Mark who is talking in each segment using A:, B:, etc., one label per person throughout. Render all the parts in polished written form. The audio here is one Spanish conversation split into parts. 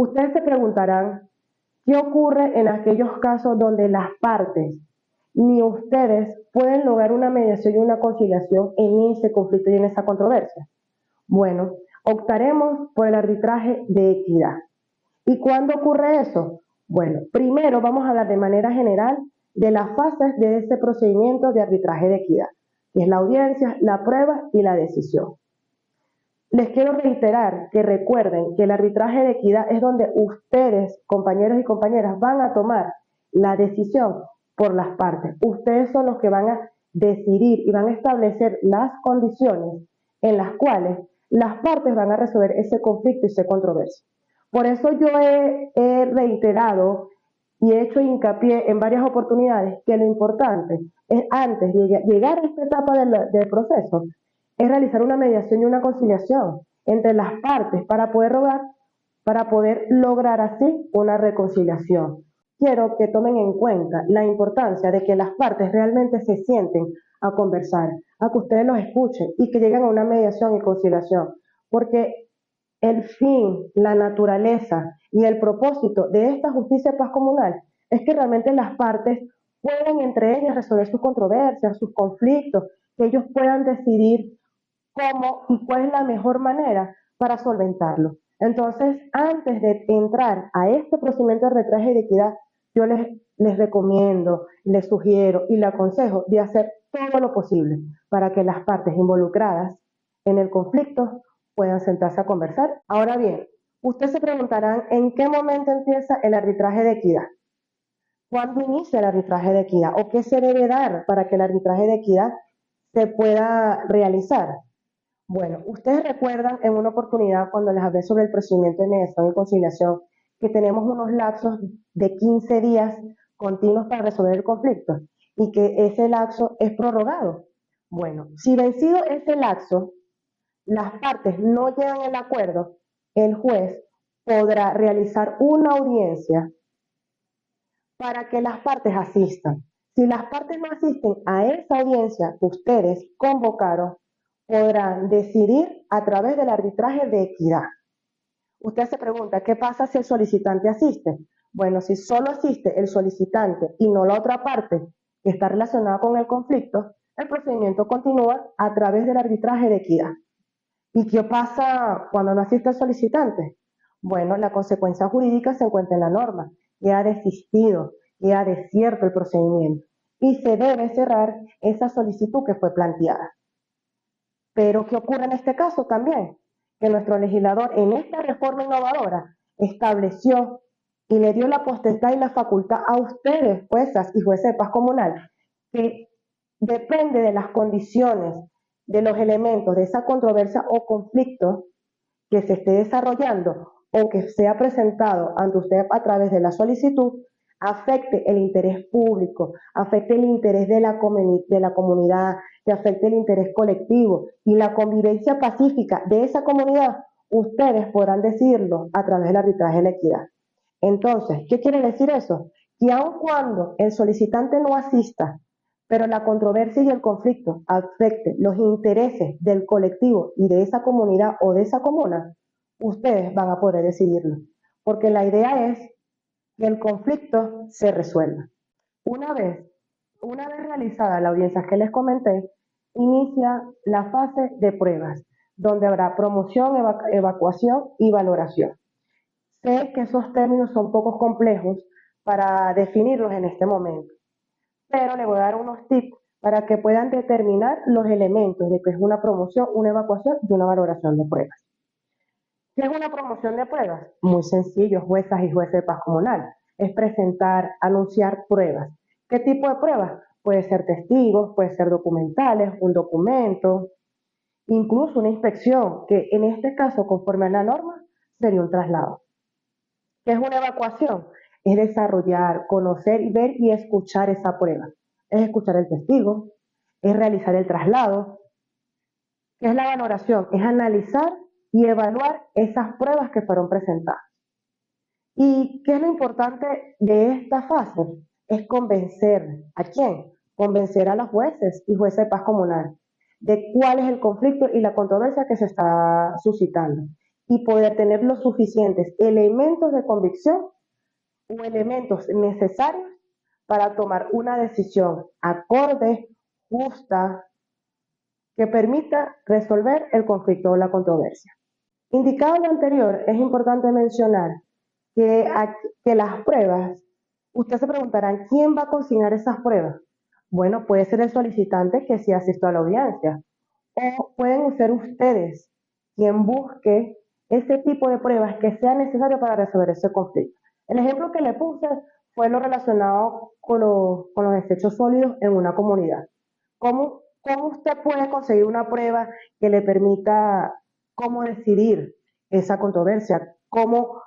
A: Ustedes se preguntarán, ¿qué ocurre en aquellos casos donde las partes ni ustedes pueden lograr una mediación y una conciliación en ese conflicto y en esa controversia? Bueno, optaremos por el arbitraje de equidad. ¿Y cuándo ocurre eso? Bueno, primero vamos a hablar de manera general de las fases de este procedimiento de arbitraje de equidad, que es la audiencia, la prueba y la decisión. Les quiero reiterar que recuerden que el arbitraje de equidad es donde ustedes, compañeros y compañeras, van a tomar la decisión por las partes. Ustedes son los que van a decidir y van a establecer las condiciones en las cuales las partes van a resolver ese conflicto y esa controversia. Por eso yo he reiterado y he hecho hincapié en varias oportunidades que lo importante es, antes de llegar a esta etapa del proceso, es realizar una mediación y una conciliación entre las partes para poder lograr así una reconciliación. Quiero que tomen en cuenta la importancia de que las partes realmente se sienten a conversar, a que ustedes los escuchen y que lleguen a una mediación y conciliación, porque el fin, la naturaleza y el propósito de esta justicia paz comunal es que realmente las partes puedan entre ellas resolver sus controversias, sus conflictos, que ellos puedan decidir cómo y cuál es la mejor manera para solventarlo. Entonces, antes de entrar a este procedimiento de arbitraje de equidad, yo les recomiendo, les sugiero y les aconsejo de hacer todo lo posible para que las partes involucradas en el conflicto puedan sentarse a conversar. Ahora bien, ustedes se preguntarán en qué momento empieza el arbitraje de equidad. ¿Cuándo inicia el arbitraje de equidad? ¿O qué se debe dar para que el arbitraje de equidad se pueda realizar? Bueno, ustedes recuerdan en una oportunidad cuando les hablé sobre el procedimiento de mediación y conciliación que tenemos unos lapsos de 15 días continuos para resolver el conflicto y que ese lapso es prorrogado. Bueno, si vencido ese lapso, las partes no llegan al acuerdo, el juez podrá realizar una audiencia para que las partes asistan. Si las partes no asisten a esa audiencia que ustedes convocaron, podrán decidir a través del arbitraje de equidad. Usted se pregunta, ¿qué pasa si el solicitante asiste? Bueno, si solo asiste el solicitante y no la otra parte que está relacionada con el conflicto, el procedimiento continúa a través del arbitraje de equidad. ¿Y qué pasa cuando no asiste el solicitante? Bueno, la consecuencia jurídica se encuentra en la norma, queda desistido, queda desierto el procedimiento y se debe cerrar esa solicitud que fue planteada. Pero ¿qué ocurre en este caso también? Que nuestro legislador en esta reforma innovadora estableció y le dio la potestad y la facultad a ustedes, juezas y jueces de paz comunal, que depende de las condiciones, de los elementos de esa controversia o conflicto que se esté desarrollando o que sea presentado ante usted a través de la solicitud, afecte el interés público, afecte el interés de la comunidad, que afecte el interés colectivo y la convivencia pacífica de esa comunidad, ustedes podrán decidirlo a través del arbitraje de la equidad. Entonces, ¿qué quiere decir eso? Que aun cuando el solicitante no asista, pero la controversia y el conflicto afecte los intereses del colectivo y de esa comunidad o de esa comuna, ustedes van a poder decidirlo. Porque la idea es que el conflicto se resuelva. Una vez, una vez realizada la audiencia que les comenté, inicia la fase de pruebas, donde habrá promoción, evacuación y valoración. Sé que esos términos son poco complejos para definirlos en este momento, pero le voy a dar unos tips para que puedan determinar los elementos de que es una promoción, una evacuación y una valoración de pruebas. ¿Qué es una promoción de pruebas? Muy sencillo, juezas y jueces de paz comunal. Es presentar, anunciar pruebas. ¿Qué tipo de pruebas? Puede ser testigos, puede ser documentales, un documento, incluso una inspección, que en este caso, conforme a la norma, sería un traslado. ¿Qué es una evacuación? Es desarrollar, conocer, ver y escuchar esa prueba. Es escuchar el testigo, es realizar el traslado. ¿Qué es la valoración? Es analizar y evaluar esas pruebas que fueron presentadas. ¿Y qué es lo importante de esta fase? Es convencer. ¿A quién? Convencer a los jueces y jueces de paz comunal de cuál es el conflicto y la controversia que se está suscitando. y poder tener los suficientes elementos de convicción o elementos necesarios para tomar una decisión acorde, justa, que permita resolver el conflicto o la controversia. Indicado lo anterior, es importante mencionar que las pruebas, ustedes se preguntarán, ¿quién va a consignar esas pruebas? Bueno, puede ser el solicitante que sí asistió a la audiencia, o pueden ser ustedes quien busque ese tipo de pruebas que sea necesario para resolver ese conflicto. El ejemplo que le puse fue lo relacionado con los desechos sólidos en una comunidad. ¿Cómo usted puede conseguir una prueba que le permita cómo decidir esa controversia? ¿Cómo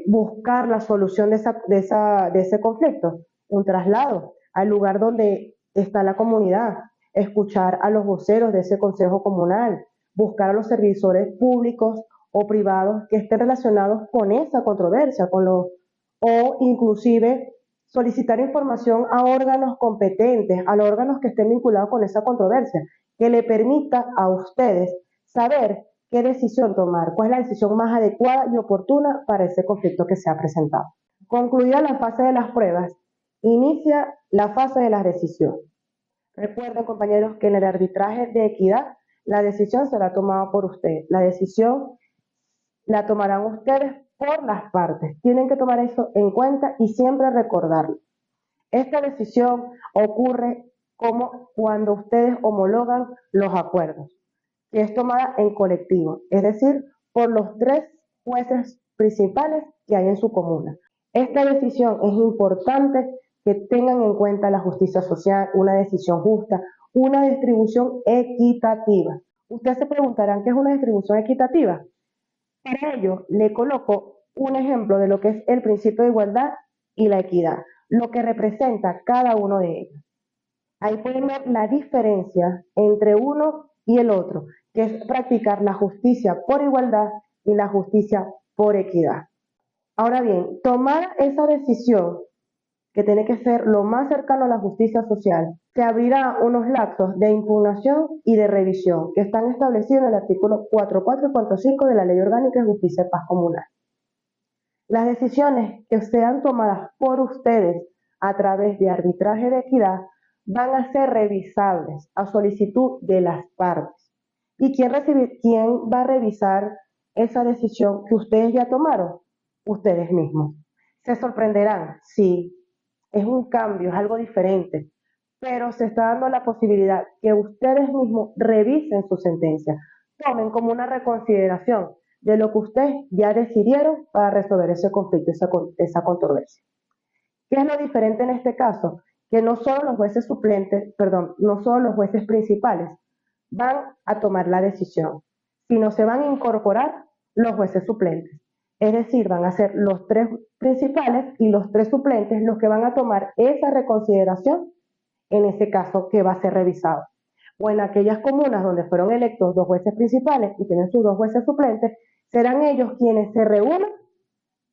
A: buscar la solución de ese conflicto? Un traslado al lugar donde está la comunidad, escuchar a los voceros de ese consejo comunal, buscar a los servidores públicos o privados que estén relacionados con esa controversia, o inclusive solicitar información a órganos competentes, a los órganos que estén vinculados con esa controversia, que le permita a ustedes saber qué decisión tomar, cuál es la decisión más adecuada y oportuna para ese conflicto que se ha presentado. Concluida la fase de las pruebas, inicia la fase de las decisiones. Recuerden, compañeros, que en el arbitraje de equidad la decisión será tomada por usted. La decisión la tomarán ustedes por las partes. Tienen que tomar eso en cuenta y siempre recordarlo. Esta decisión ocurre como cuando ustedes homologan los acuerdos, que es tomada en colectivo, es decir, por los 3 jueces principales que hay en su comuna. Esta decisión es importante que tengan en cuenta la justicia social, una decisión justa, una distribución equitativa. Ustedes se preguntarán, ¿qué es una distribución equitativa? Para ello, le coloco un ejemplo de lo que es el principio de igualdad y la equidad, lo que representa cada uno de ellos. Ahí pueden ver la diferencia entre uno y el otro, que es practicar la justicia por igualdad y la justicia por equidad. Ahora bien, tomar esa decisión, que tiene que ser lo más cercano a la justicia social, se abrirá unos lapsos de impugnación y de revisión que están establecidos en el artículo 44 y 45 de la Ley Orgánica de Justicia y Paz Comunal. Las decisiones que sean tomadas por ustedes a través de arbitraje de equidad van a ser revisables a solicitud de las partes. ¿Y quién va a revisar esa decisión que ustedes ya tomaron? Ustedes mismos. Se sorprenderán, sí, es un cambio, es algo diferente, pero se está dando la posibilidad que ustedes mismos revisen su sentencia, tomen como una reconsideración de lo que ustedes ya decidieron para resolver ese conflicto, esa controversia. ¿Qué es lo diferente en este caso? Que no solo los jueces no solo los jueces principales van a tomar la decisión, sino se van a incorporar los jueces suplentes. Es decir, van a ser los 3 principales y los 3 suplentes los que van a tomar esa reconsideración en ese caso que va a ser revisado. O en aquellas comunas donde fueron electos 2 jueces principales y tienen sus 2 jueces suplentes, serán ellos quienes se reúnan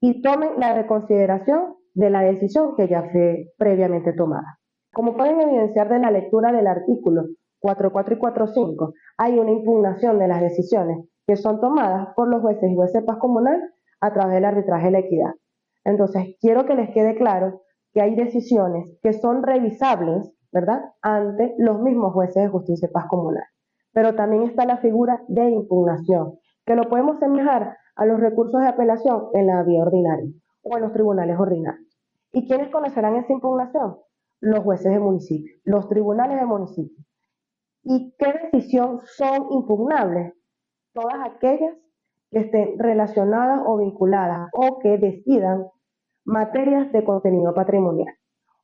A: y tomen la reconsideración de la decisión que ya fue previamente tomada. Como pueden evidenciar de la lectura del artículo 4.4 y 4.5, hay una impugnación de las decisiones que son tomadas por los jueces y jueces de paz comunal a través del arbitraje de la equidad. Entonces, quiero que les quede claro que hay decisiones que son revisables, ¿verdad?, ante los mismos jueces de justicia y paz comunal. Pero también está la figura de impugnación, que lo podemos semejar a los recursos de apelación en la vía ordinaria o en los tribunales ordinarios. ¿Y quiénes conocerán esa impugnación? Los jueces de municipio, los tribunales de municipio. ¿Y qué decisión son impugnables? Todas aquellas que estén relacionadas o vinculadas o que decidan materias de contenido patrimonial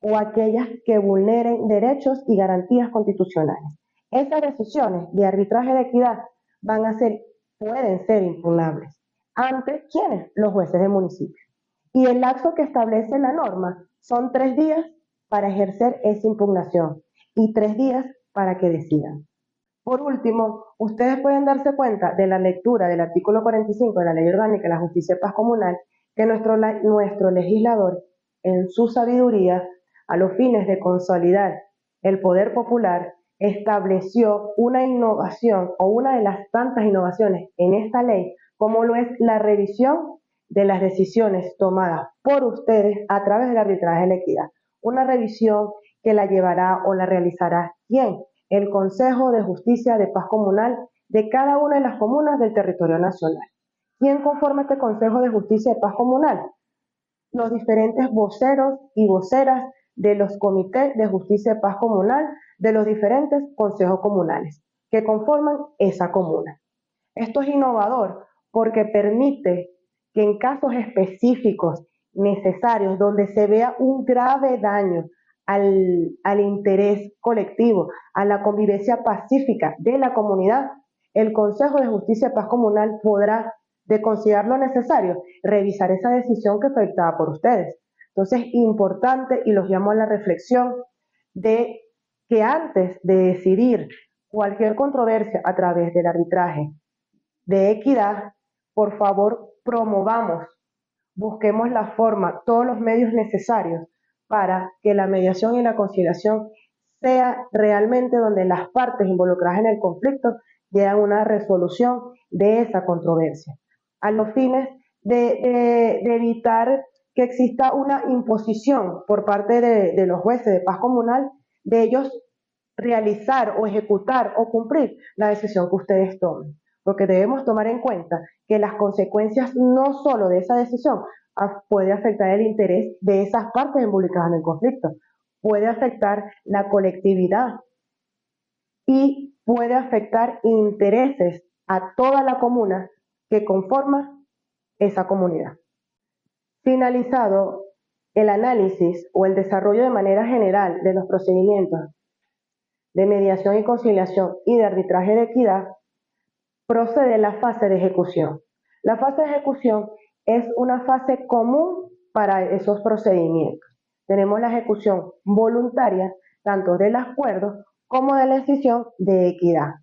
A: o aquellas que vulneren derechos y garantías constitucionales. Esas decisiones de arbitraje de equidad pueden ser impugnables. ¿Ante quiénes? Los jueces de municipio. Y el lapso que establece la norma son 3 días para ejercer esa impugnación y 3 días para que decidan. Por último, ustedes pueden darse cuenta de la lectura del artículo 45 de la Ley Orgánica de la Justicia y Paz Comunal que nuestro legislador, en su sabiduría, a los fines de consolidar el poder popular, estableció una innovación o una de las tantas innovaciones en esta ley como lo es la revisión de las decisiones tomadas por ustedes a través del arbitraje de la equidad. Una revisión que la llevará o la realizará ¿quién? El Consejo de Justicia de Paz Comunal de cada una de las comunas del territorio nacional. ¿Quién conforma este Consejo de Justicia de Paz Comunal? Los diferentes voceros y voceras de los comités de justicia de paz comunal de los diferentes consejos comunales que conforman esa comuna. Esto es innovador porque permite que en casos específicos necesarios donde se vea un grave daño al interés colectivo, a la convivencia pacífica de la comunidad, el Consejo de Justicia y Paz Comunal podrá, de considerar lo necesario, revisar esa decisión que fue dictada por ustedes. Entonces, importante, y los llamo a la reflexión, de que antes de decidir cualquier controversia a través del arbitraje de equidad, por favor, promovamos, busquemos la forma, todos los medios necesarios para que la mediación y la conciliación sea realmente donde las partes involucradas en el conflicto lleguen a una resolución de esa controversia, a los fines de evitar que exista una imposición por parte de los jueces de paz comunal de ellos realizar o ejecutar o cumplir la decisión que ustedes tomen. Porque debemos tomar en cuenta que las consecuencias no solo de esa decisión puede afectar el interés de esas partes involucradas en el conflicto, puede afectar la colectividad y puede afectar intereses a toda la comuna que conforma esa comunidad. Finalizado el análisis o el desarrollo de manera general de los procedimientos de mediación y conciliación y de arbitraje de equidad, procede la fase de ejecución. La fase de ejecución es una fase común para esos procedimientos. Tenemos la ejecución voluntaria, tanto del acuerdo como de la decisión de equidad.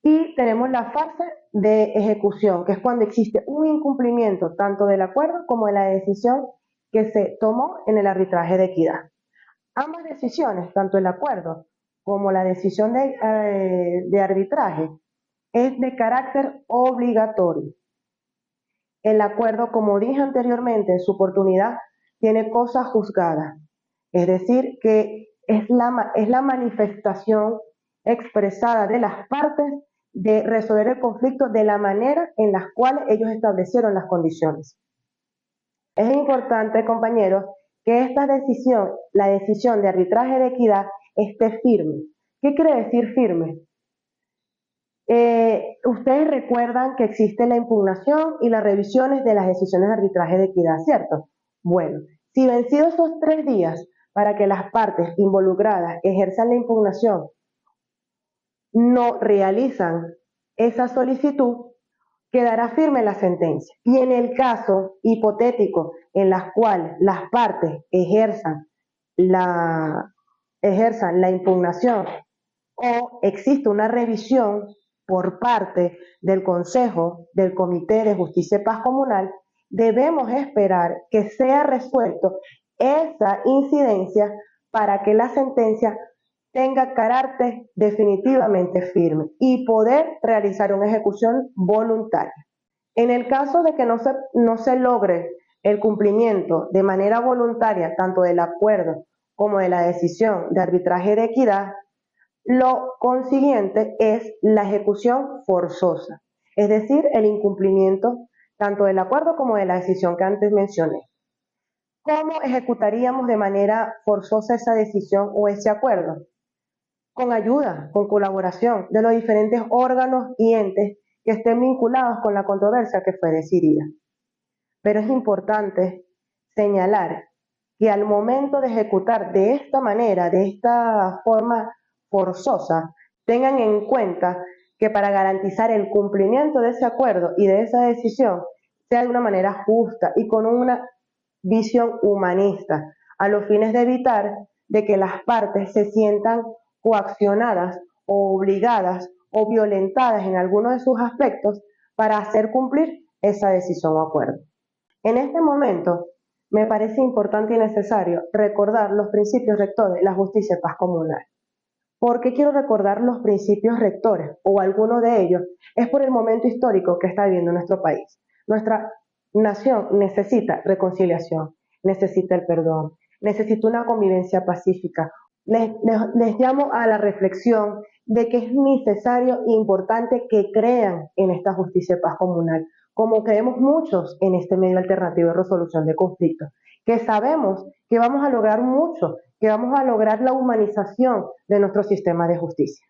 A: Y tenemos la fase de ejecución, que es cuando existe un incumplimiento tanto del acuerdo como de la decisión que se tomó en el arbitraje de equidad. Ambas decisiones, tanto el acuerdo como la decisión de arbitraje, es de carácter obligatorio. El acuerdo, como dije anteriormente en su oportunidad, tiene cosa juzgada, es decir, que es la manifestación expresada de las partes de resolver el conflicto de la manera en la cual ellos establecieron las condiciones. Es importante, compañeros, que esta decisión, la decisión de arbitraje de equidad, esté firme. ¿Qué quiere decir firme? Ustedes recuerdan que existe la impugnación y las revisiones de las decisiones de arbitraje de equidad, ¿cierto? Bueno, si vencidos esos 3 días para que las partes involucradas ejerzan la impugnación no realizan esa solicitud, quedará firme la sentencia. Y en el caso hipotético en el cual las partes ejerzan la impugnación o existe una revisión por parte del Consejo del Comité de Justicia y Paz Comunal, debemos esperar que sea resuelto esa incidencia para que la sentencia tenga carácter definitivamente firme y poder realizar una ejecución voluntaria. En el caso de que no se logre el cumplimiento de manera voluntaria tanto del acuerdo como de la decisión de arbitraje de equidad, lo consiguiente es la ejecución forzosa, es decir, el incumplimiento tanto del acuerdo como de la decisión que antes mencioné. ¿Cómo ejecutaríamos de manera forzosa esa decisión o ese acuerdo? Con ayuda, con colaboración de los diferentes órganos y entes que estén vinculados con la controversia que fue decidida. Pero es importante señalar que al momento de ejecutar de esta manera, de esta forma forzosa, tengan en cuenta que para garantizar el cumplimiento de ese acuerdo y de esa decisión sea de una manera justa y con una visión humanista, a los fines de evitar de que las partes se sientan coaccionadas o obligadas o violentadas en alguno de sus aspectos para hacer cumplir esa decisión o acuerdo. En este momento, me parece importante y necesario recordar los principios rectores de la justicia y paz comunal. ¿Por qué quiero recordar los principios rectores o alguno de ellos? Es por el momento histórico que está viviendo nuestro país. Nuestra nación necesita reconciliación, necesita el perdón, necesita una convivencia pacífica. Les llamo a la reflexión de que es necesario e importante que crean en esta justicia y paz comunal, como creemos muchos en este medio alternativo de resolución de conflictos, que sabemos que vamos a lograr mucho, que vamos a lograr la humanización de nuestro sistema de justicia.